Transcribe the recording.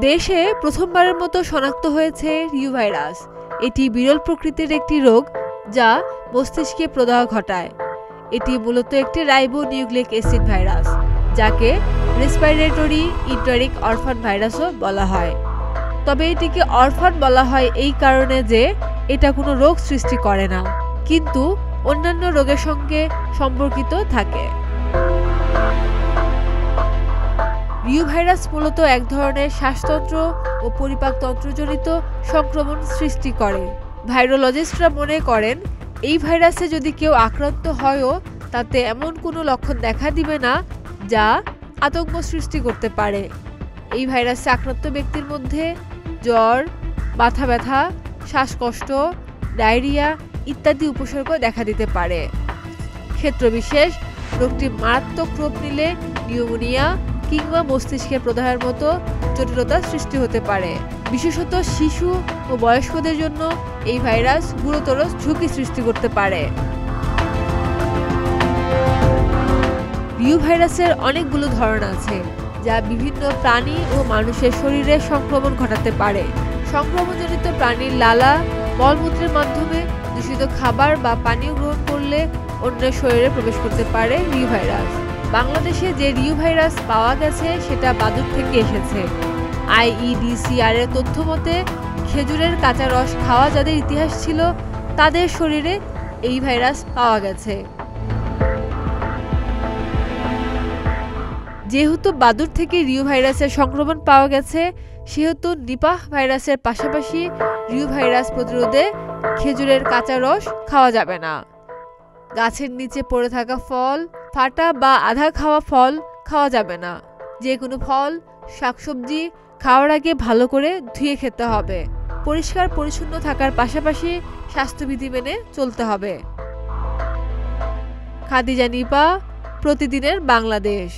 দেশে প্রথমবারের মতো শনাক্ত হয়েছে রিউ ভাইরাস। এটি বিরল প্রকৃতির একটি রোগ যা মস্তিষ্কে প্রদাহ ঘটায়। এটি মূলত একটি রাইবো নিউক্লিক অ্যাসিড ভাইরাস, যাকে রেসপিরেটরি এন্টেরিক অরফান ভাইরাসও বলা হয়। তবে এটিকে অরফান বলা হয় এই কারণে যে এটা কোনো রোগ সৃষ্টি করে না, কিন্তু অন্যান্য রোগের সঙ্গে সম্পর্কিত থাকে। রিউ ভাইরাস মূলত এক ধরনের শ্বাসতন্ত্র ও পরিপাকতন্ত্রজনিত সংক্রমণ সৃষ্টি করে। ভাইরোলজিস্টরা মনে করেন এই ভাইরাসে যদি কেউ আক্রান্ত হয়ও তাতে এমন কোনো লক্ষণ দেখা দিবে না যা আতঙ্ক সৃষ্টি করতে পারে। এই ভাইরাসে আক্রান্ত ব্যক্তির মধ্যে জ্বর, মাথা ব্যথা, শ্বাসকষ্ট, ডায়রিয়া ইত্যাদি উপসর্গ দেখা দিতে পারে। ক্ষেত্রবিশেষ রোগটি মারাত্মক রূপ নিলে নিউমোনিয়া কিংবা মস্তিষ্কের প্রদাহের মতো জটিলতার সৃষ্টি হতে পারে। বিশেষত শিশু ও বয়স্কদের জন্য এই ভাইরাস গুরুতর ঝুঁকি সৃষ্টি করতে পারে। রিউ ভাইরাসের অনেকগুলো ধরন আছে, যা বিভিন্ন প্রাণী ও মানুষের শরীরে সংক্রমণ ঘটাতে পারে। সংক্রমণজনিত প্রাণীর লালা, মলমূত্রের মাধ্যমে দূষিত খাবার বা পানীয় গ্রহণ করলে অন্যের শরীরে প্রবেশ করতে পারে রিউ ভাইরাস। বাংলাদেশে যে রিউ ভাইরাস পাওয়া গেছে সেটা বাদুড় থেকে এসেছে। IEDCR এর তথ্য মতে খেজুরের কাঁচা রস খাওয়া যাদের ইতিহাস ছিল তাদের শরীরে এই ভাইরাস পাওয়া গেছে। যেহেতু বাদুড় থেকে রিউ ভাইরাসের সংক্রমণ পাওয়া গেছে, সেহেতু নিপাহ ভাইরাসের পাশাপাশি রিউ ভাইরাস প্রতিরোধে খেজুরের কাঁচা রস খাওয়া যাবে না। গাছের নিচে পড়ে থাকা ফল, ফাটা বা আধা খাওয়া ফল খাওয়া যাবে না। যে কোনো ফল, শাকসবজি খাওয়ার আগে ভালো করে ধুয়ে খেতে হবে। পরিষ্কার পরিচ্ছন্ন থাকার পাশাপাশি স্বাস্থ্যবিধি মেনে চলতে হবে। খাদিজা নিপা, প্রতিদিনের বাংলাদেশ।